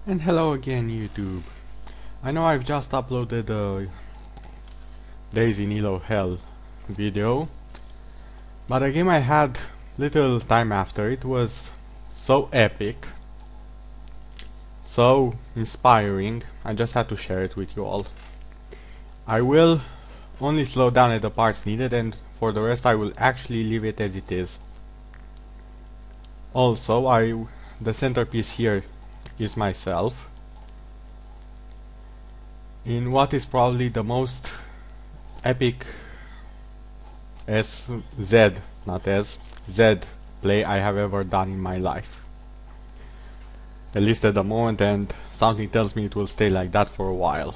And hello again, YouTube. I know I've just uploaded a Days in ELO HELL video, but a game I had little time after it was so epic, so inspiring, I just had to share it with you all. I will only slow down at the parts needed, and for the rest I will actually leave it as it is. Also, the centerpiece here is myself, in what is probably the most epic ZED play I have ever done in my life. At least at the moment, and something tells me it will stay like that for a while.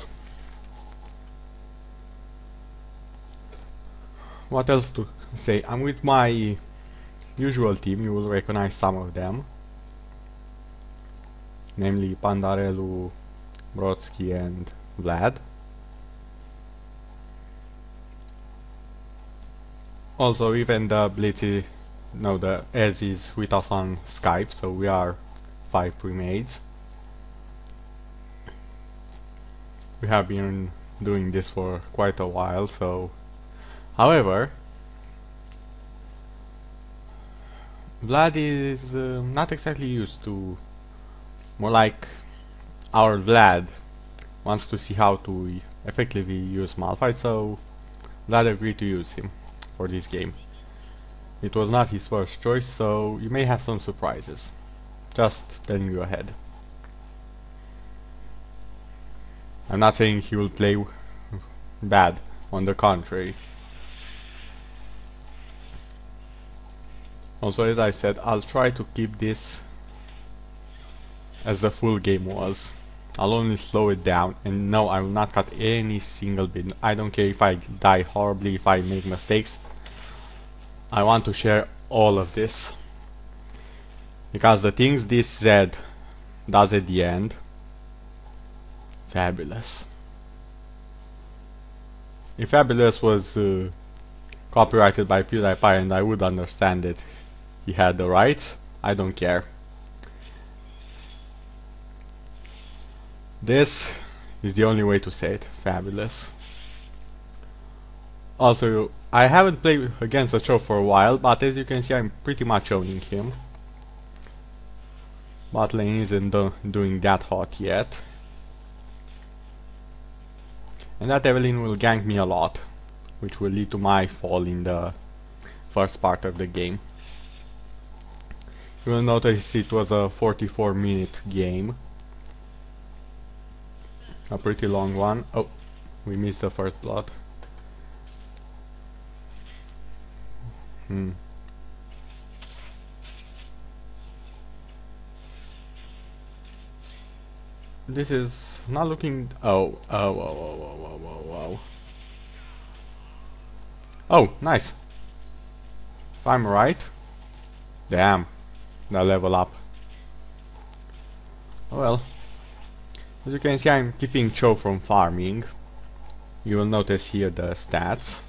What else to say? I'm with my usual team, you will recognize some of them. Namely Pandarelu, Brodsky and Vlad. Also, even the Blitzy, no, the Ez is with us on Skype, so we are 5 pre-mades. We have been doing this for quite a while, so... However, Vlad is not exactly used to... More like our Vlad wants to see how to effectively use Malphite, so Vlad agreed to use him for this game. It was not his first choice, so you may have some surprises. Just telling you ahead. I'm not saying he will play bad, on the contrary. Also, as I said, I'll try to keep this as the full game was. I'll only slow it down, and no, I will not cut any single bit. I don't care if I die horribly, if I make mistakes. I want to share all of this, because the things this ZED does at the end, fabulous. If Fabulous was copyrighted by PewDiePie, and I would understand it, he had the rights, I don't care. This is the only way to say it, fabulous. Also, I haven't played against the Cho for a while, but as you can see I'm pretty much owning him. Bot lane isn't doing that hot yet. And that Evelyn will gank me a lot, which will lead to my fall in the first part of the game. You will notice it was a 44-minute game. A pretty long one. Oh, we missed the first blood. This is not looking... Oh, nice. If I'm right... Damn, the level up. Well, as you can see, I'm keeping Cho from farming. You will notice here the stats.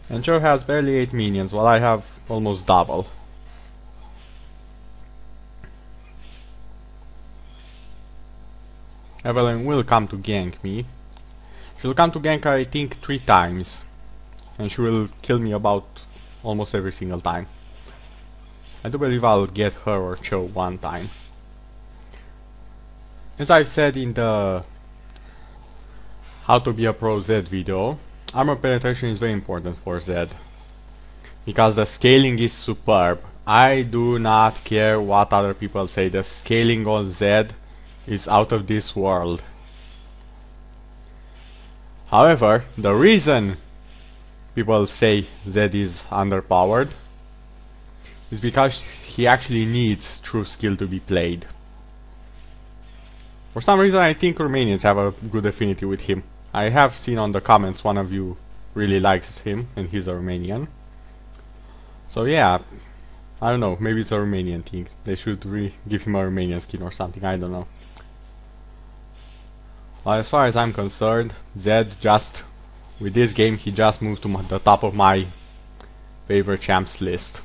And Cho has barely 8 minions, while I have almost double. Evelyn will come to gank me. She'll come to gank, I think, 3 times. And she will kill me about almost every single time. I do believe I'll get her or Cho one time. As I've said in the How to be a Pro ZED video, armor penetration is very important for ZED, because the scaling is superb. I do not care what other people say, the scaling on ZED is out of this world. However, the reason people say ZED is underpowered is because he actually needs true skill to be played. For some reason I think Romanians have a good affinity with him. I have seen on the comments one of you really likes him, and he's a Romanian. So yeah, I don't know, maybe it's a Romanian thing. They should give him a Romanian skin or something, I don't know. But as far as I'm concerned, ZED just, with this game, he just moved to the top of my favorite champs list.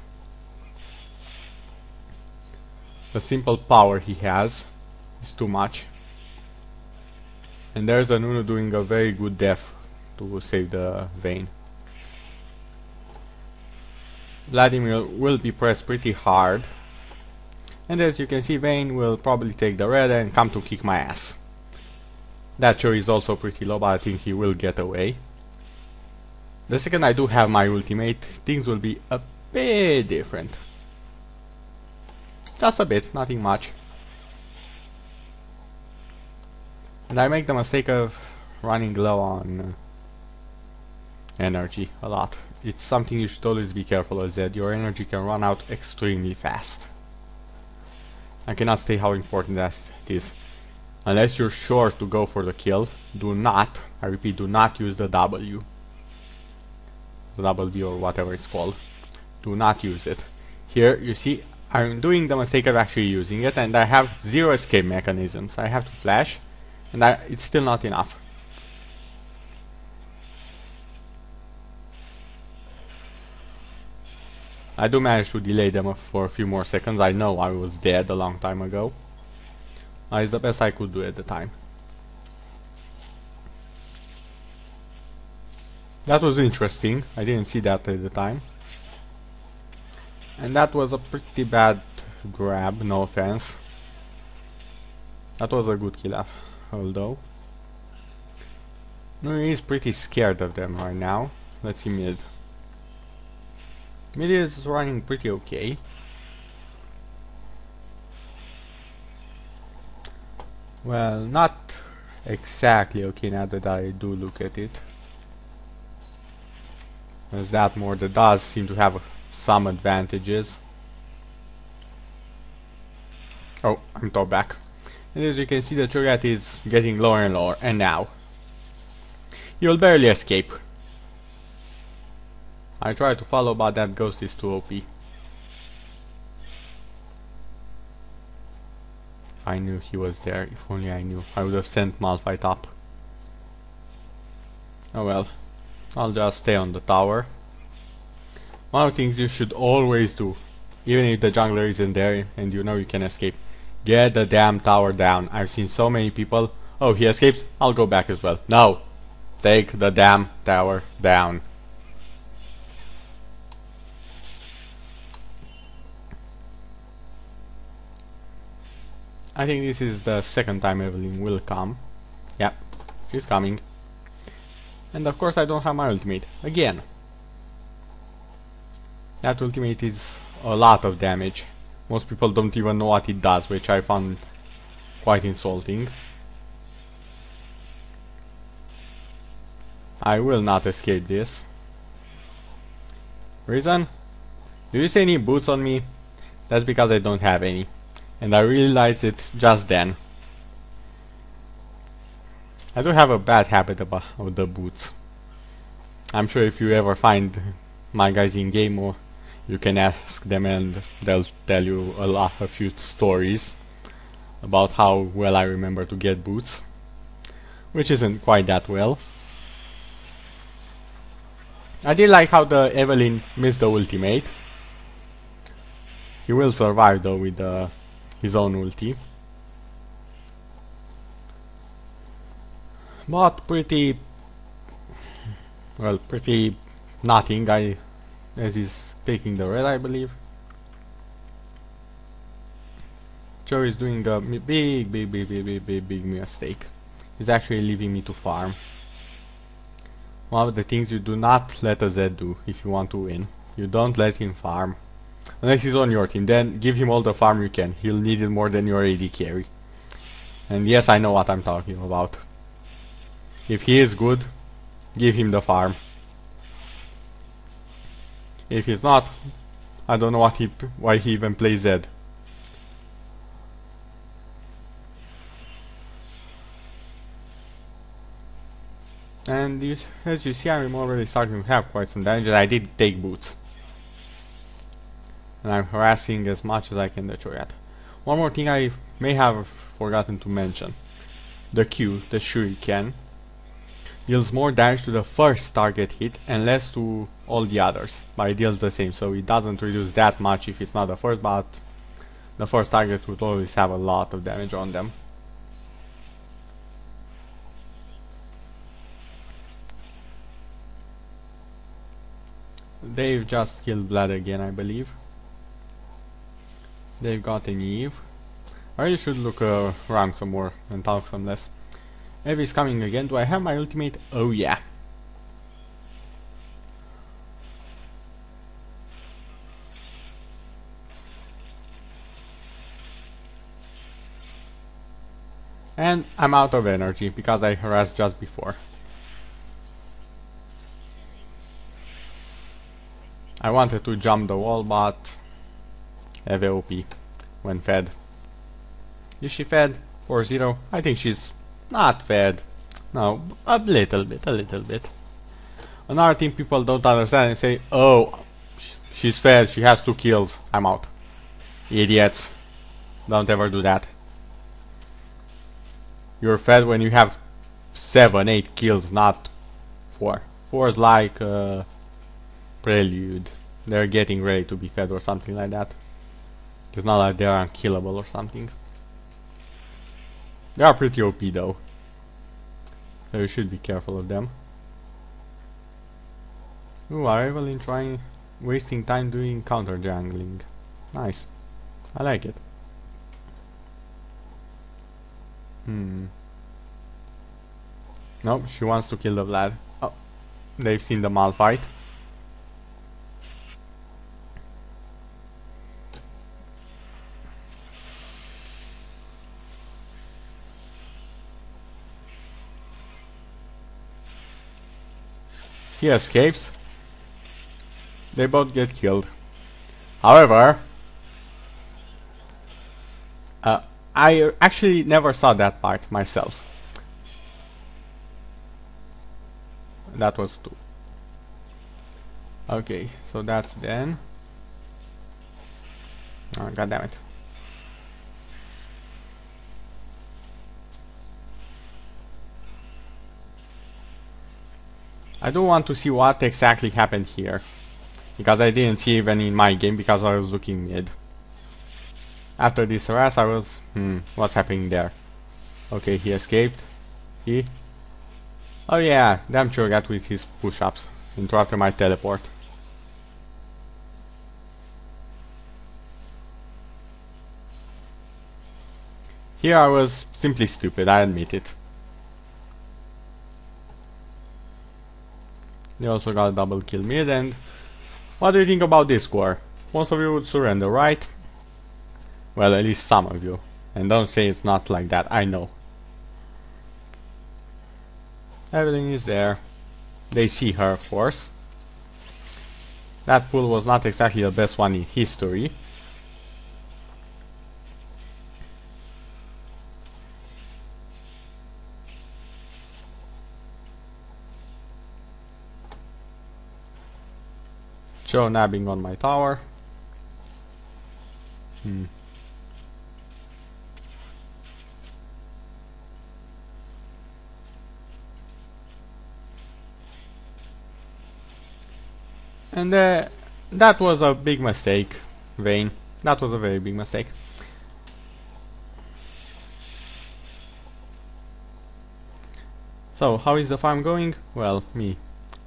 The simple power he has is too much. And there's a Nunu doing a very good death to save the Vayne. Vladimir will be pressed pretty hard. And as you can see, Vayne will probably take the red and come to kick my ass. That sure is also pretty low, but I think he will get away. The second I do have my ultimate, things will be a bit different. Just a bit, nothing much. And I make the mistake of running low on energy a lot. It's something you should always be careful of, Zed. Your energy can run out extremely fast. I cannot say how important that is. Unless you're sure to go for the kill, do not, I repeat, do not use the W. The W or whatever it's called. Do not use it. Here, you see, I'm doing the mistake of actually using it, and I have 0 escape mechanisms. I have to flash, and it's still not enough. I do manage to delay them for a few more seconds. I know I was dead a long time ago. It's the best I could do at the time. That was interesting. I didn't see that at the time. And that was a pretty bad grab, no offense. That was a good kill, although. No, he's pretty scared of them right now. Let's see mid. Mid is running pretty okay. Well, not exactly okay now that I do look at it. There's that more that does seem to have some advantages. Oh, I'm top back. And as you can see, the turret is getting lower and lower, and now you'll barely escape. I try to follow, but that ghost is too OP. I knew he was there. If only I knew. I would have sent Malphite up. Oh well. I'll just stay on the tower. One of the things you should always do, even if the jungler isn't there and you know you can escape, get the damn tower down. I've seen so many people. Oh, he escapes? I'll go back as well. No! Take the damn tower down. I think this is the second time Evelyn will come. Yeah, she's coming. And of course I don't have my ultimate. Again. That ultimate is a lot of damage. Most people don't even know what it does, which I found quite insulting. I will not escape this. Reason? Do you see any boots on me? That's because I don't have any. And I realized it just then. I do have a bad habit about the boots. I'm sure if you ever find my guys in game, or you can ask them and they'll tell you a few stories about how well I remember to get boots, which isn't quite that well. I did like how the Evelyn missed the ultimate. He will survive though with his own ulti. But pretty nothing, as he's taking the red, I believe. Joe is doing a big mistake. He's actually leaving me to farm. One of the things you do not let a Zed do if you want to win. You don't let him farm. Unless he's on your team, then give him all the farm you can. He'll need it more than your AD carry. And yes, I know what I'm talking about. If he is good, give him the farm. If he's not, I don't know why he even plays Zed. And as you see, I'm already starting to have quite some damage, and I did take boots. And I'm harassing as much as I can the Cho'Gath. One more thing I may have forgotten to mention. The Q, the Shuriken, deals more damage to the first target hit and less to all the others. But it deals the same, so it doesn't reduce that much if it's not the first, but the first target would always have a lot of damage on them. they've just killed Vlad again, I believe. They've got an Eve. I really should look around some more and talk some less. Evi's coming again. Do I have my ultimate? Oh yeah. And I'm out of energy because I harassed just before. I wanted to jump the wall, but EVOP when fed. Is she fed? 4-0? I think she's not fed. No, a little bit. Another thing people don't understand and say, oh, she's fed, she has 2 kills. I'm out. Idiots. Don't ever do that. You're fed when you have 7, 8 kills, not 4. 4 is like prelude. They're getting ready to be fed or something like that. It's not like they're unkillable or something. They are pretty OP though. So you should be careful of them. Ooh, are Evelyn trying wasting time doing counter jungling. Nice. I like it. Nope, she wants to kill the Vlad. Oh, they've seen the Malphite. He escapes. They both get killed. However, I actually never saw that part myself. That was 2. Okay, so that's then. Oh, God damn it. I do want to see what exactly happened here, because I didn't see even in my game because I was looking mid. After this harass I was, what's happening there? Okay, he escaped. He... Oh yeah, damn sure got with his push-ups. Interrupted my teleport. Here I was simply stupid, I admit it. They also got a double kill mid, and what do you think about this score? Most of you would surrender, right? Well, at least some of you. And don't say it's not like that, I know. Everything is there. They see her, of course. That pull was not exactly the best one in history. Joe nabbing on my tower. And that was a big mistake, Vayne. That was a very big mistake. So, how is the farm going? Well, me.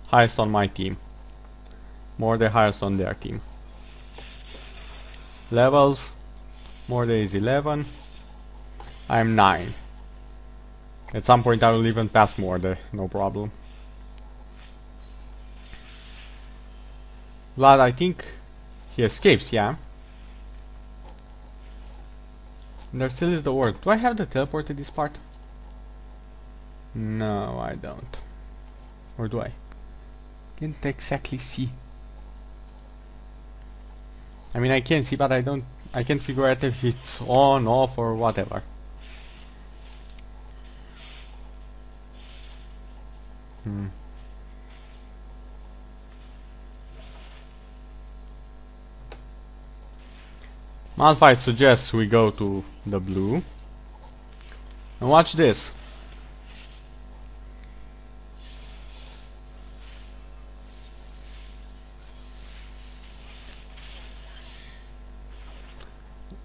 Highest on my team. More the highest on their team. Levels. More is 11. I'm 9. At some point I will even pass Morde, no problem. Vlad, I think he escapes, yeah. And there still is the ward. Do I have the teleport to this part? No, I don't. Or do I? Can't exactly see. I mean, I can see, but I can't figure out if it's on, off, or whatever. Malphite suggests we go to the blue. And watch this.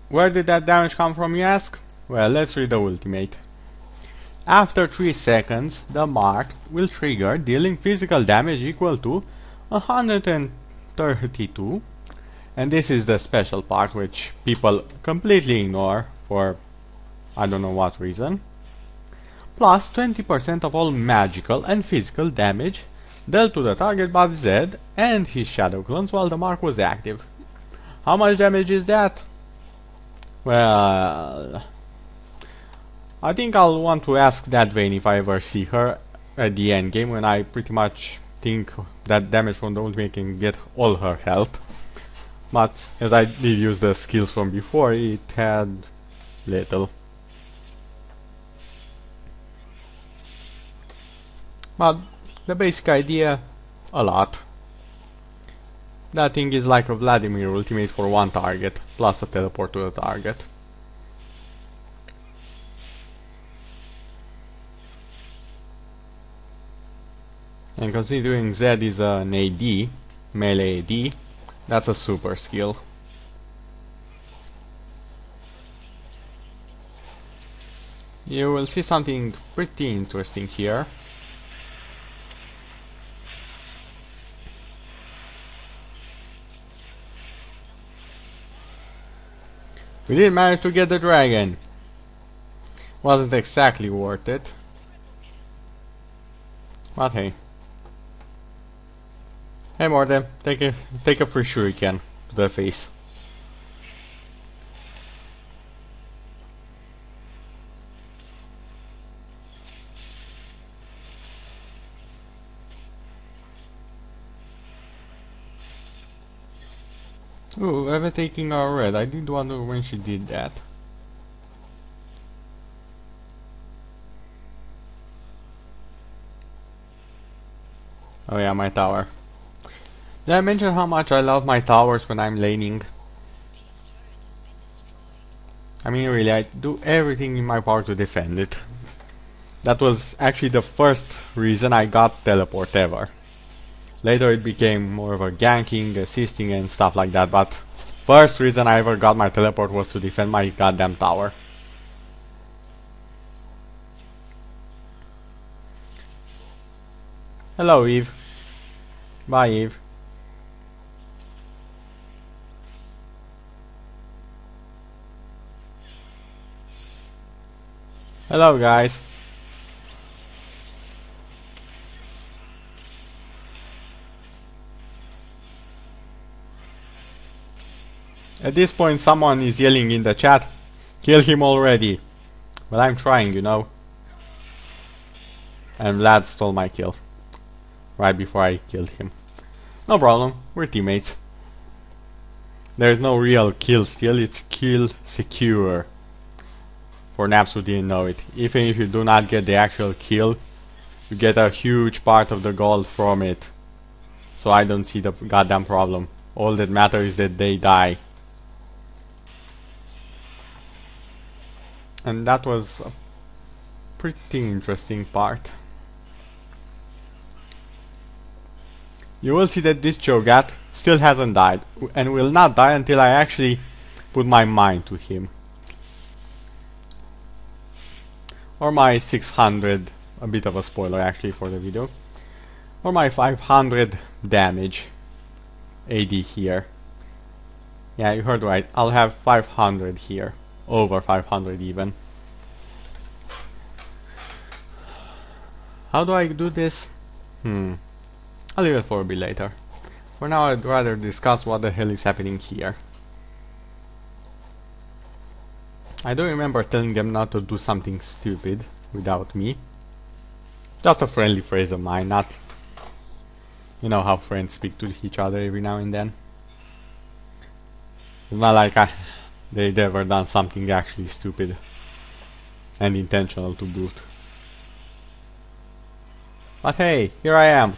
Where did that damage come from, you ask? Well, let's read the ultimate. After 3 seconds, the mark will trigger, dealing physical damage equal to 130 32. And this is the special part which people completely ignore for I don't know what reason. Plus 20% of all magical and physical damage dealt to the target by ZED and his shadow clones while the mark was active. How much damage is that? Well, I think I'll want to ask that Vayne if I ever see her at the end game, when I pretty much think that damage from the ultimate can get all her health. But as I did use the skills from before, it had little. But the basic idea, a lot. That thing is like a Vladimir ultimate for one target, plus a teleport to the target. And considering ZED is an AD, melee AD, that's a super skill. You will see something pretty interesting here. We did manage to get the dragon. Wasn't exactly worth it. But hey. Hey Morden, take a free shuriken to the face. Ooh, ever taking our red. I did wonder when she did that. Oh yeah, my tower. Did I mention how much I love my towers when I'm laning? I mean really, I do everything in my power to defend it. That was actually the first reason I got teleport ever. Later it became more of a ganking, assisting and stuff like that, but first reason I ever got my teleport was to defend my goddamn tower. Hello Eve. Bye Eve. Hello guys. At this point someone is yelling in the chat, kill him already. But I'm trying, you know. And Vlad stole my kill. Right before I killed him. No problem, we're teammates. There's no real kill steal, it's kill secure. For naps who didn't know it. Even if you do not get the actual kill, you get a huge part of the gold from it. So I don't see the goddamn problem. All that matters is that they die. And that was a pretty interesting part. You will see that this Cho'Gath still hasn't died, and will not die until I actually put my mind to him. Or my 600, a bit of a spoiler actually for the video, or my 500 damage AD here. Yeah, you heard right, I'll have 500 here, over 500 even. How do I do this? I'll leave it for a bit later. For now I'd rather discuss what the hell is happening here. I don't remember telling them not to do something stupid without me. Just a friendly phrase of mine, not... You know how friends speak to each other every now and then. It's not like they've ever done something actually stupid and intentional to boot. But hey, here I am.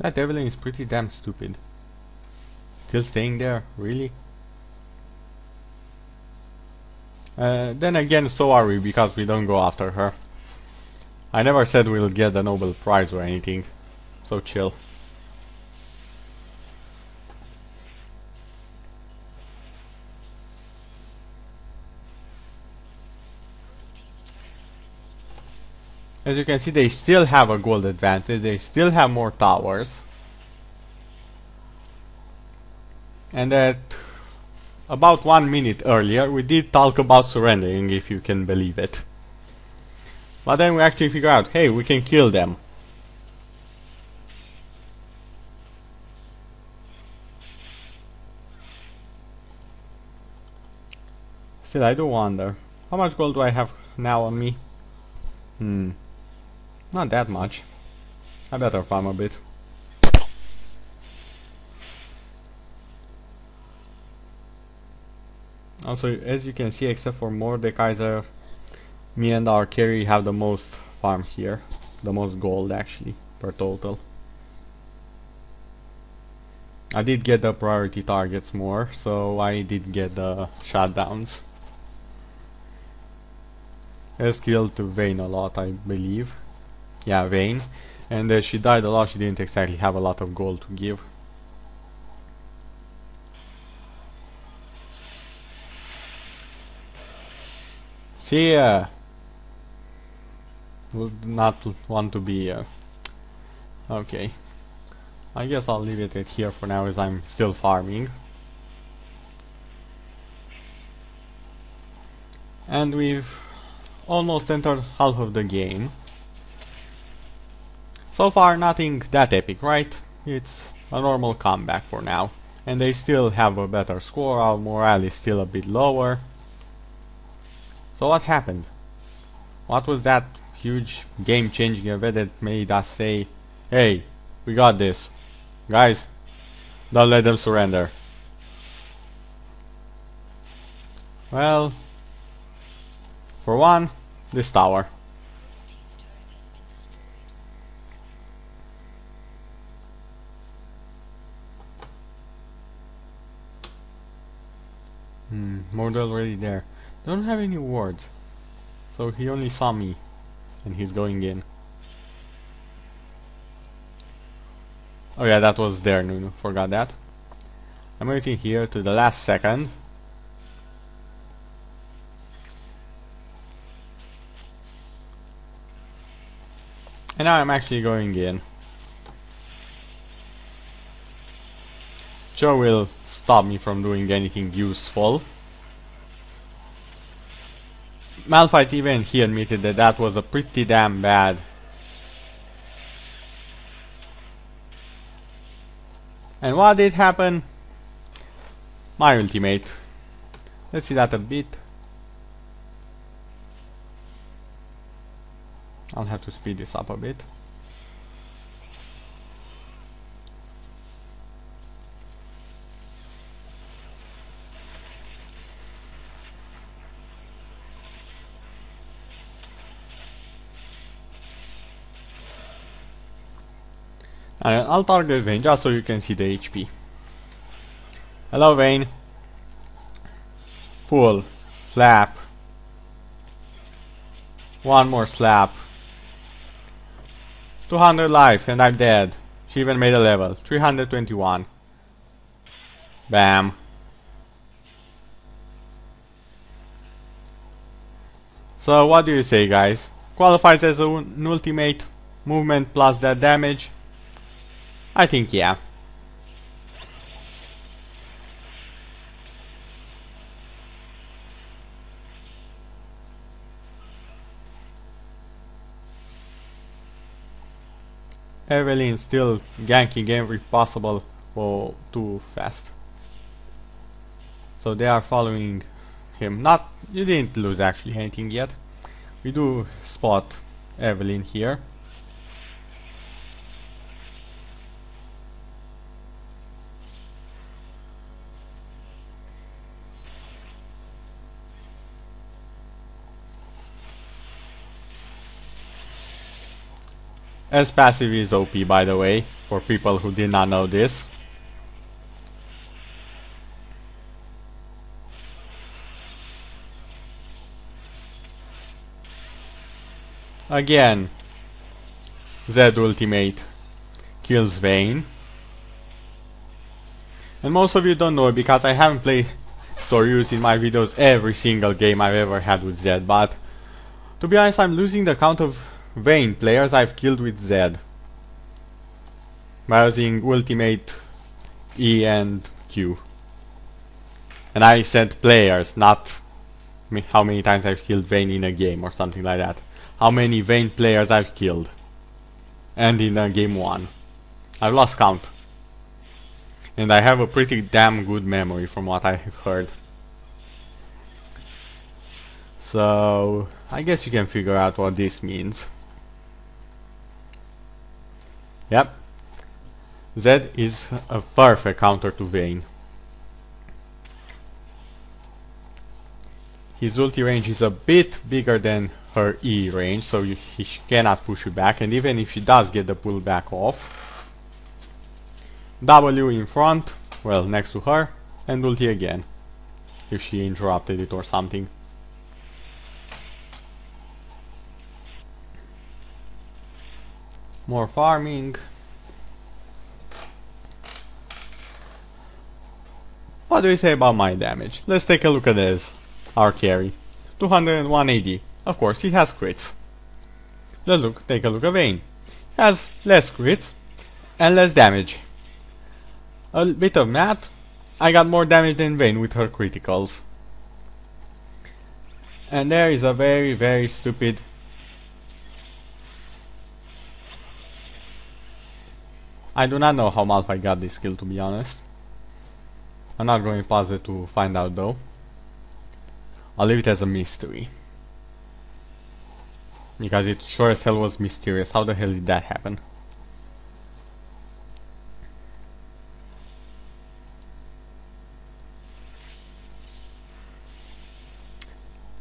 That Evelyn is pretty damn stupid. Still staying there, really? Then again, so are we, because we don't go after her. I never said we'll get the Nobel Prize or anything, so chill. As you can see, they still have a gold advantage, they still have more towers. And at about 1 minute earlier, we did talk about surrendering, if you can believe it. But then we actually figure out, hey, we can kill them. Still, I do wonder, how much gold do I have now on me? Not that much. I better farm a bit. Also, as you can see, except for Mordekaiser, me and our carry have the most farm here. The most gold, actually, per total. I did get the priority targets more, so I did get the shutdowns. Has killed Vayne a lot, I believe. Yeah, Vayne. And as she died a lot, she didn't exactly have a lot of gold to give. She would not want to be okay. I guess I'll leave it at here for now, as I'm still farming. And we've almost entered half of the game. So far nothing that epic, right? It's a normal comeback for now. And they still have a better score, our morale is still a bit lower. So what happened? What was that huge game-changing event that made us say, hey, we got this. Guys, don't let them surrender. Well, for one, this tower. Mord already there. Don't have any wards. So he only saw me. And he's going in. Oh yeah, that was there, Nunu. Forgot that. I'm waiting here to the last second. And now I'm actually going in. Joe will stop me from doing anything useful. Malphite even he admitted that that was a pretty damn bad. And what did happen? My ultimate. Let's see that a bit. I'll have to speed this up a bit. And I'll target Vayne just so you can see the HP. Hello Vayne. Pull. Slap. One more slap. 200 life and I'm dead. She even made a level. 321. Bam. So what do you say, guys? Qualifies as an ultimate movement plus that damage? I think yeah. Evelyn still ganking every possible too fast. So they are following him. Not, you didn't lose actually anything yet. We do spot Evelyn here. S passive is OP, by the way, for people who did not know this. Again, ZED ultimate kills Vayne. And most of you don't know it because I haven't played or used in my videos every single game I've ever had with ZED, but to be honest, I'm losing the count of Vayne players I've killed with ZED by using ultimate E and Q. And I said players, not how many times I've killed Vayne in a game or something like that. How many Vayne players I've killed. And in game 1. I've lost count. And I have a pretty damn good memory from what I've heard. So I guess you can figure out what this means. Yep. ZED is a perfect counter to Vayne. His ulti range is a bit bigger than her E range, so he cannot push you back, and even if she does get the pullback off, W in front, well, next to her, and ulti again, if she interrupted it or something. More farming. What do we say about my damage? Let's take a look at this. Our carry. 201 AD. Of course, he has crits. Take a look at Vayne. He has less crits and less damage. A bit of math. I got more damage than Vayne with her criticals. And there is a very, very stupid I do not know how Malphite got this skill, to be honest. I'm not going to pause it to find out though. I'll leave it as a mystery. Because it sure as hell was mysterious. How the hell did that happen?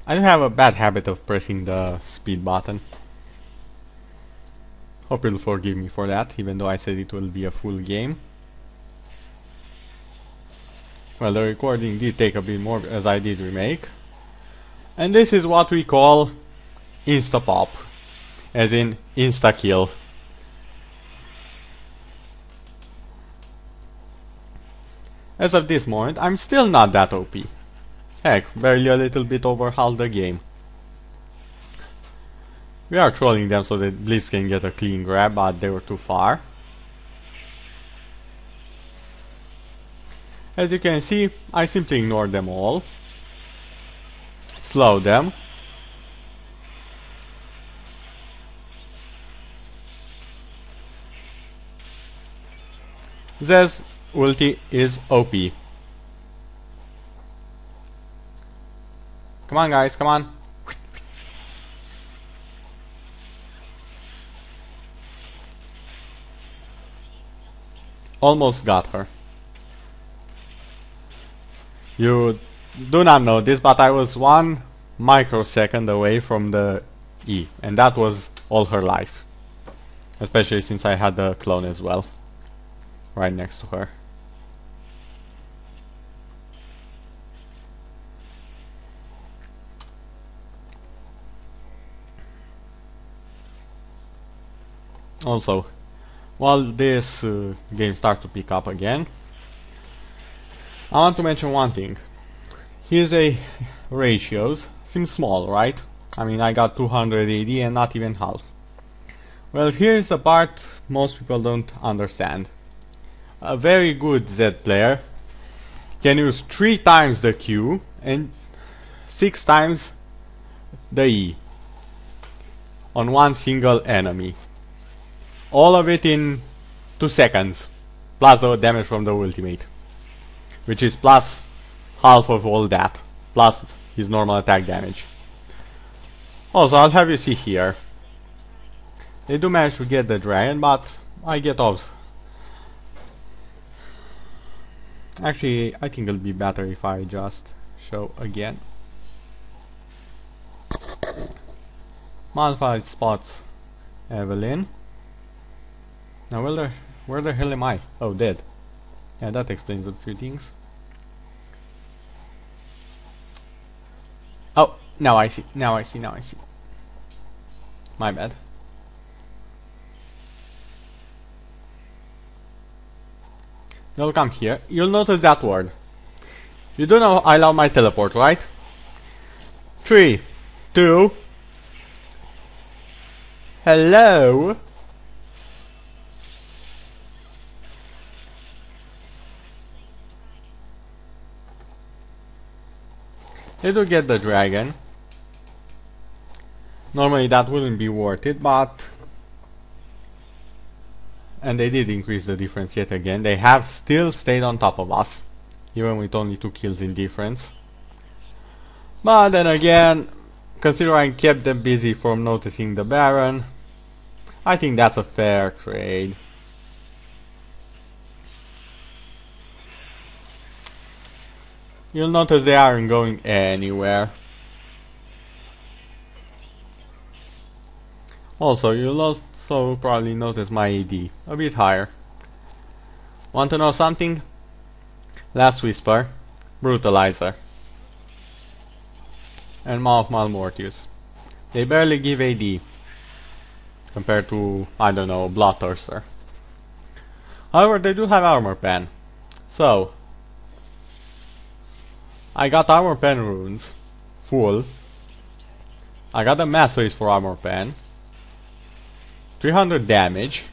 I do have a bad habit of pressing the speed button. Hope you'll forgive me for that, even though I said it will be a full game. Well, the recording did take a bit more as I did remake. And this is what we call insta-pop, as in insta-kill. As of this moment, I'm still not that OP. Heck, barely a little bit over half the game. We are trolling them so that Blitz can get a clean grab, but they were too far. As you can see, I simply ignore them all. Slow them. Zed's ulti is OP. Come on guys, come on. Almost got her. You do not know this, but I was 1 microsecond away from the E, and that was all her life. Especially since I had the clone as well, right next to her. Also, while this game starts to pick up again, I want to mention one thing. His ratios seem small, right? I mean, I got 200 AD and not even half. Well, here's the part most people don't understand. A very good ZED player can use 3 times the Q and 6 times the E on one single enemy. All of it in 2 seconds, plus the damage from the ultimate, which is plus half of all that, plus his normal attack damage. Also, I'll have you see here, they do manage to get the dragon, but I get off. Actually, I think it'll be better if I just show again. Malphite spots Evelyn. Now where the hell am I? Oh, dead. Yeah, that explains a few things. Oh, now I see. My bad. You'll come here. You'll notice that word. You do know I love my teleport, right? 3, 2. Hello? They do get the dragon. Normally that wouldn't be worth it, but... And they did increase the difference yet again. They have still stayed on top of us, even with only 2 kills in difference. But then again, considering I kept them busy from noticing the Baron, I think that's a fair trade. You'll notice they aren't going anywhere. Also, you'll also probably notice my AD a bit higher. Want to know something? Last Whisper, Brutalizer, and Maw of Malmortius. They barely give AD compared to, I don't know, Bloodthirster. However, they do have Armor Pen. So, I got Armor Pen runes, full. I got the Masteries for Armor Pen. 300 damage.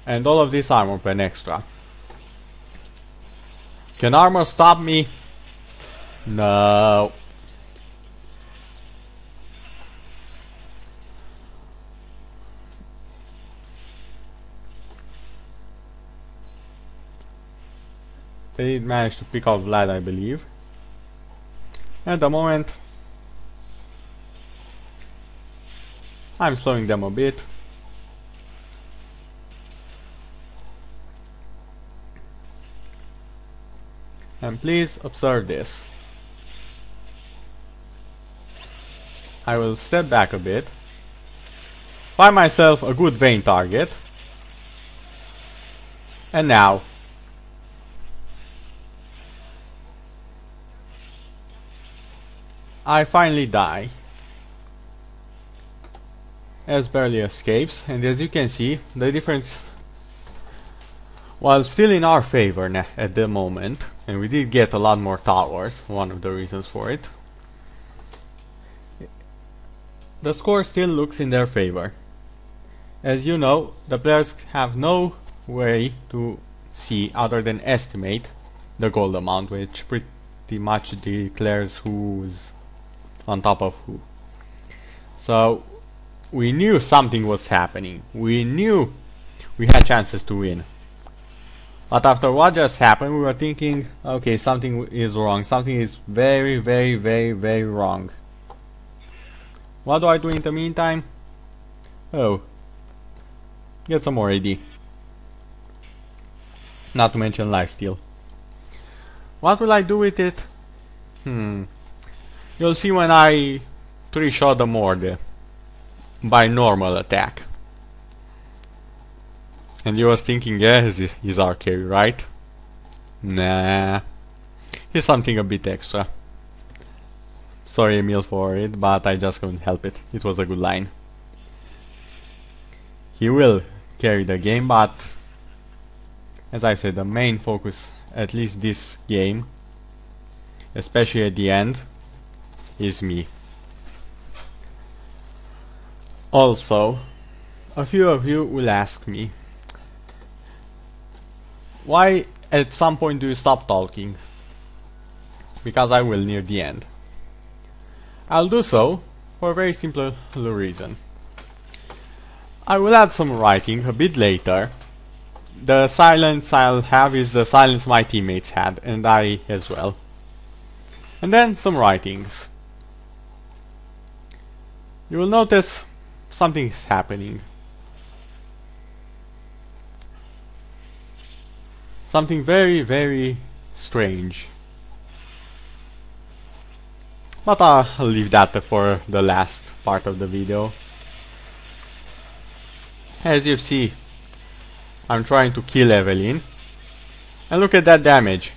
And all of this Armor Pen extra. Can armor stop me? No. They did manage to pick off Vlad, I believe. At the moment, I'm slowing them a bit. And please observe this. I will step back a bit, find myself a good Vayne target, and now I finally die. As barely escapes, and as you can see, the difference, while still in our favor at the moment, and we did get a lot more towers, one of the reasons for it, the score still looks in their favor. As you know, the players have no way to see other than estimate the gold amount, which pretty much declares who's on top of who. So we knew something was happening. We knew we had chances to win. But after what just happened, we were thinking, okay, something is wrong. Something is very, very, very, very wrong. What do I do in the meantime? Oh, get some more AD. Not to mention lifesteal. What will I do with it? You'll see when I 3-shot the Morde by normal attack. And you was thinking, yeah, he's our carry, right? Nah, he's something a bit extra. Sorry, Emil, for it, but I just couldn't help it. It was a good line. He will carry the game, but as I said, the main focus, at least this game, especially at the end, is me. Also, a few of you will ask me, why at some point do you stop talking? Because I will near the end. I'll do so for a very simple reason. I will add some writing a bit later. The silence I'll have is the silence my teammates had, and I as well. And then some writings. You will notice something is happening. Something very, very strange. But I'll leave that for the last part of the video. As you see, I'm trying to kill Evelyn. And look at that damage.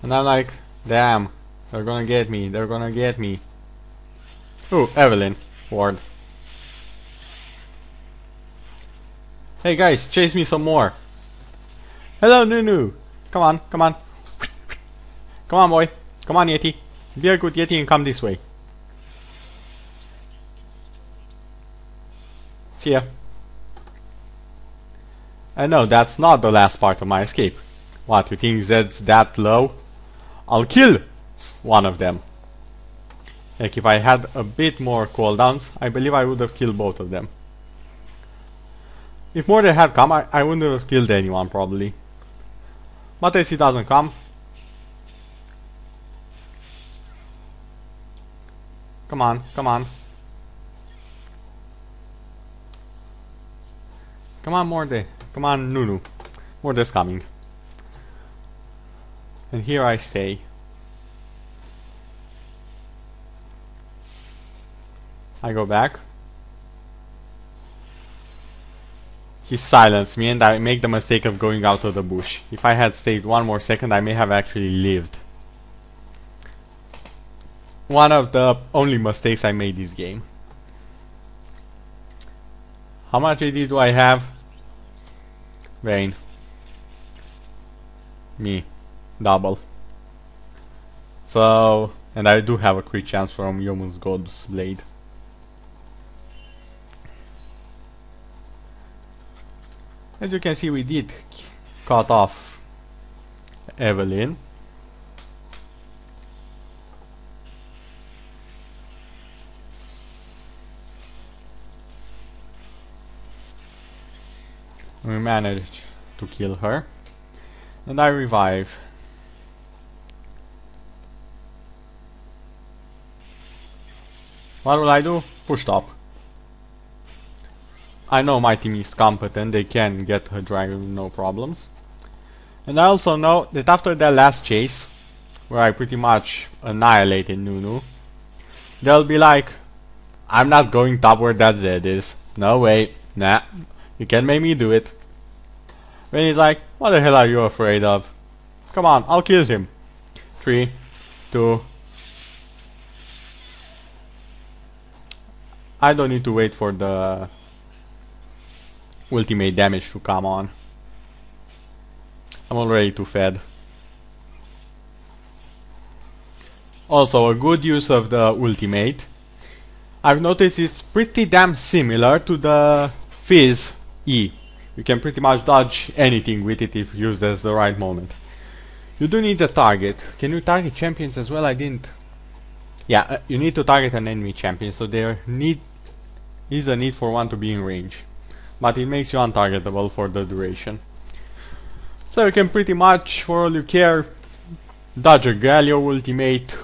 And I'm like, damn, They're gonna get me. They're gonna get me. Ooh, Evelyn. Ward. Hey guys, chase me some more. Hello, Nunu. Come on, come on. Come on, boy. Come on, Yeti. Be a good Yeti and come this way. See ya. And no, that's not the last part of my escape. What, you think Zed's that low? I'll kill one of them. Like, if I had a bit more cooldowns, I believe I would have killed both of them. If more than had come, I wouldn't have killed anyone, probably. But as he doesn't come... Come on, come on. Come on, Morde. Come on, Nunu. Morde's coming. And here I stay. I go back. He silenced me and I make the mistake of going out of the bush. If I had stayed one more second, I may have actually lived. One of the only mistakes I made this game. How much AD do I have? Vayne. Me. Double. So, and I do have a crit chance from Yomun's God's Blade. As you can see, we did cut off Evelyn. We managed to kill her. And I revive. What will I do? Push top. I know my team is competent, they can get her dragon no problems. And I also know that after that last chase, where I pretty much annihilated Nunu, they'll be like, I'm not going top where that Zed is. No way. Nah. You can't make me do it. Then he's like, what the hell are you afraid of? Come on, I'll kill him. 3, 2. I don't need to wait for the ultimate damage to come on. I'm already too fed. Also, a good use of the ultimate. I've noticed it's pretty damn similar to the Fizz E. You can pretty much dodge anything with it if used at the right moment. You do need a target. Can you target champions as well? I didn't. Yeah, you need to target an enemy champion, so there is a need for one to be in range. But it makes you untargetable for the duration. So you can pretty much, for all you care, dodge a Galio ultimate.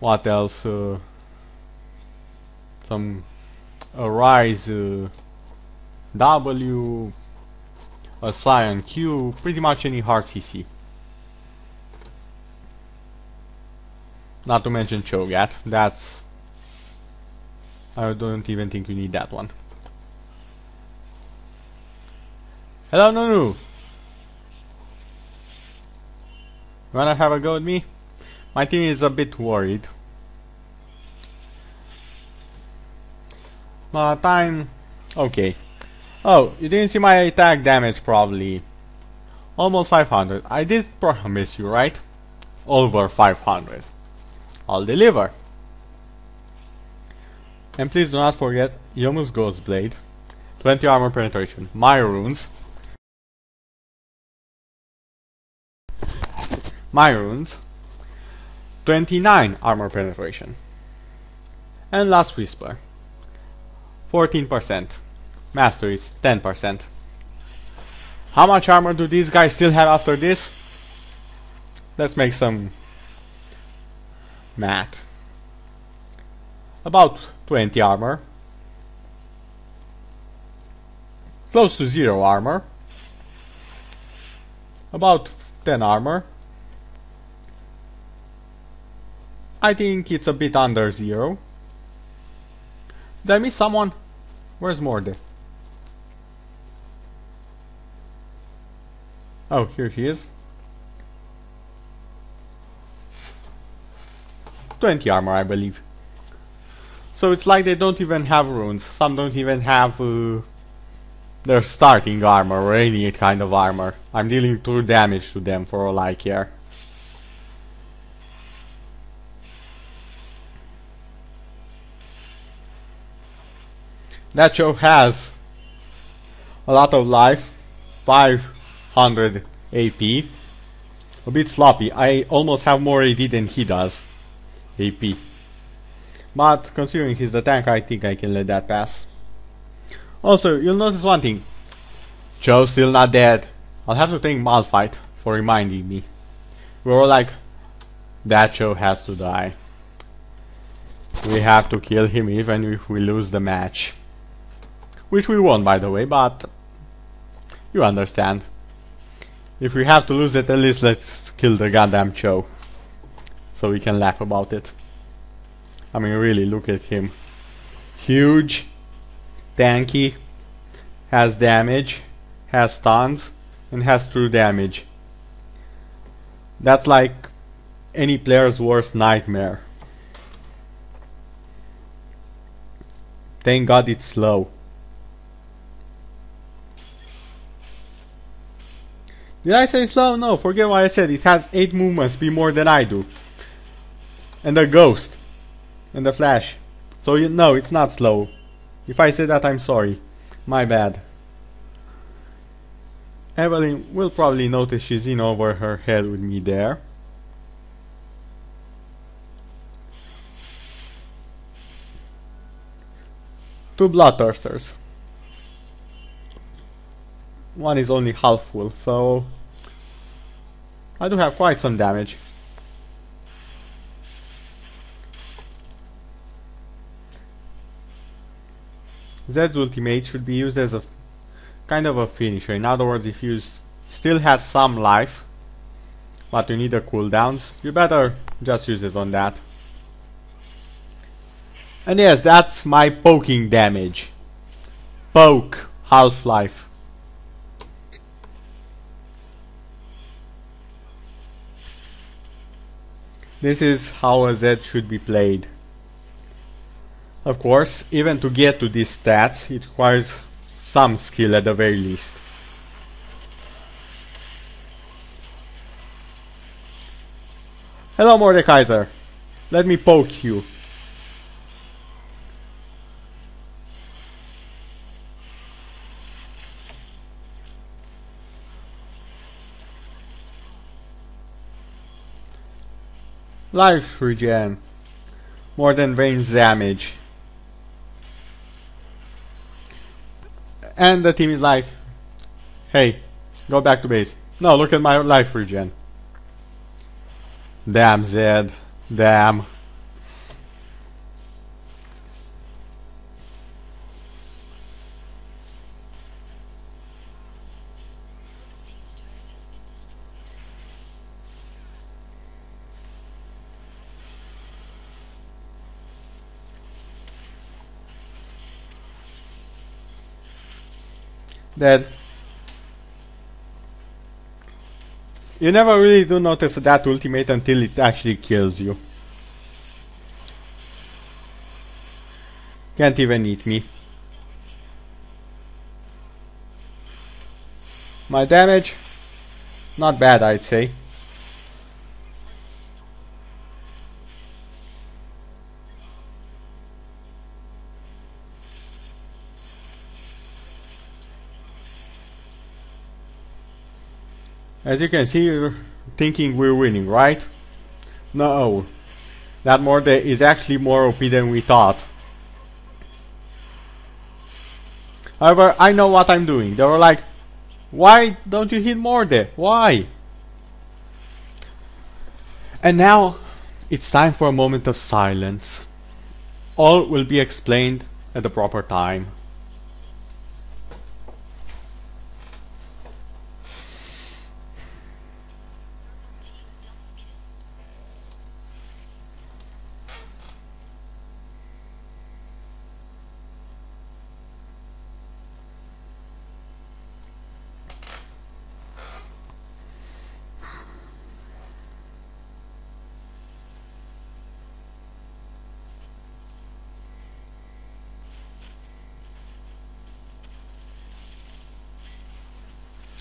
What else? A Rise W, a Scion Q, pretty much any hard CC. Not to mention Cho'Gath, that's... I don't even think you need that one. Hello, Nunu! You wanna have a go at me? My team is a bit worried. But I'm... okay. Oh, you didn't see my attack damage probably. Almost 500. I did promise you, right? Over 500. I'll deliver. And please do not forget Yomu's Ghost Blade. 20 armor penetration. My runes. My runes. 29 armor penetration. And Last Whisper. 14%. Masteries, 10%. How much armor do these guys still have after this? Let's make some math. About 20 armor. Close to 0 armor. About 10 armor. I think it's a bit under 0. Did I miss someone? Where's Morde? Oh, here he is. 20 armor, I believe. So it's like they don't even have runes. Some don't even have their starting armor or any kind of armor. I'm dealing true damage to them for all I care. That show has a lot of life, 500 AP. A bit sloppy. I almost have more AD than he does. AP. But considering he's the tank, I think I can let that pass. Also, you'll notice one thing. Joe's still not dead. I'll have to thank Malphite for reminding me. We were like, that Joe has to die. We have to kill him even if we lose the match. Which we won, by the way, but you understand. If we have to lose it, at least let's kill the goddamn Joe. So we can laugh about it. I mean, really, look at him. Huge, tanky, has damage, has stuns, and has true damage. That's like any player's worst nightmare. Thank God it's slow. Did I say slow? No, forget what I said. It has 8 movement speed more than I do. And the ghost. And the flash. So no, it's not slow. If I say that, I'm sorry. My bad. Evelyn will probably notice she's in over her head with me there. Two bloodthirsters. One is only half full, so I do have quite some damage. Zed's ultimate should be used as a kind of a finisher. In other words, if you still has some life, but you need the cooldowns, you better just use it on that. And yes, that's my poking damage. Poke, half-life. This is how a Zed should be played. Of course, even to get to these stats, it requires some skill at the very least. Hello, Mordekaiser. Let me poke you. Life regen. More than range damage. And the team is like, hey, go back to base. No, look at my life regen. Damn, Zed. Damn. Dead. You never really do notice that ultimate until it actually kills you. Can't even eat me. My damage? Not bad, I'd say. As you can see, you're thinking we're winning, right? No. That Morde is actually more OP than we thought. However, I know what I'm doing. They were like, why don't you hit Morde? Why? And now, it's time for a moment of silence. All will be explained at the proper time.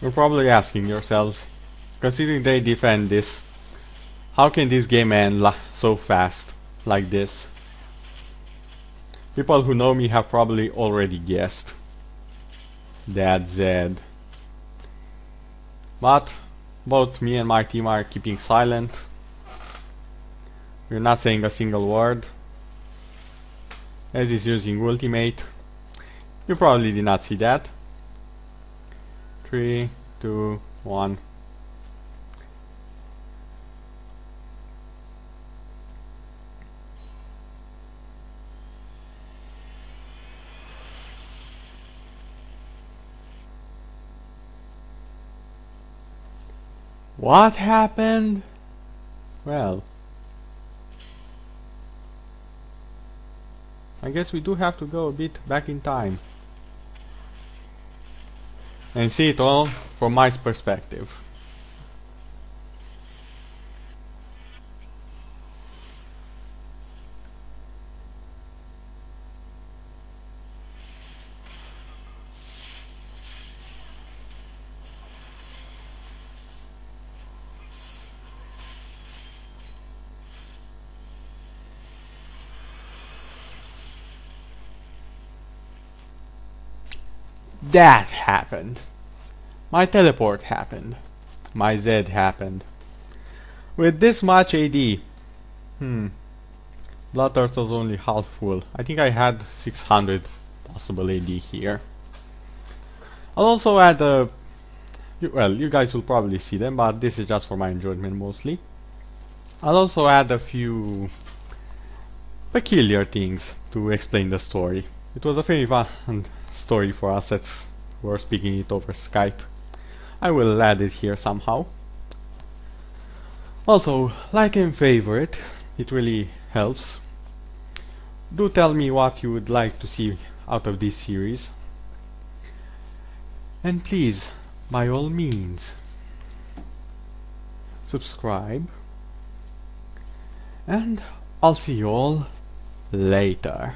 You're probably asking yourselves, considering they defend this, how can this game end so fast, like this? People who know me have probably already guessed. That's ZED. But both me and my team are keeping silent. We're not saying a single word. As is using ultimate. You probably did not see that. 3, 2, 1. What happened? Well, I guess we do have to go a bit back in time and see it all from my perspective. That happened. My teleport happened. My ZED happened. With this much AD, Blood Thirst was only half full. I think I had 600 possible AD here. I'll also add well, you guys will probably see them, but this is just for my enjoyment mostly. I'll also add a few peculiar things to explain the story. It was a very fun story for us that were speaking it over Skype. I will add it here somehow. Also, like and favorite, it really helps. Do tell me what you would like to see out of this series. And please, by all means, subscribe. And I'll see you all later.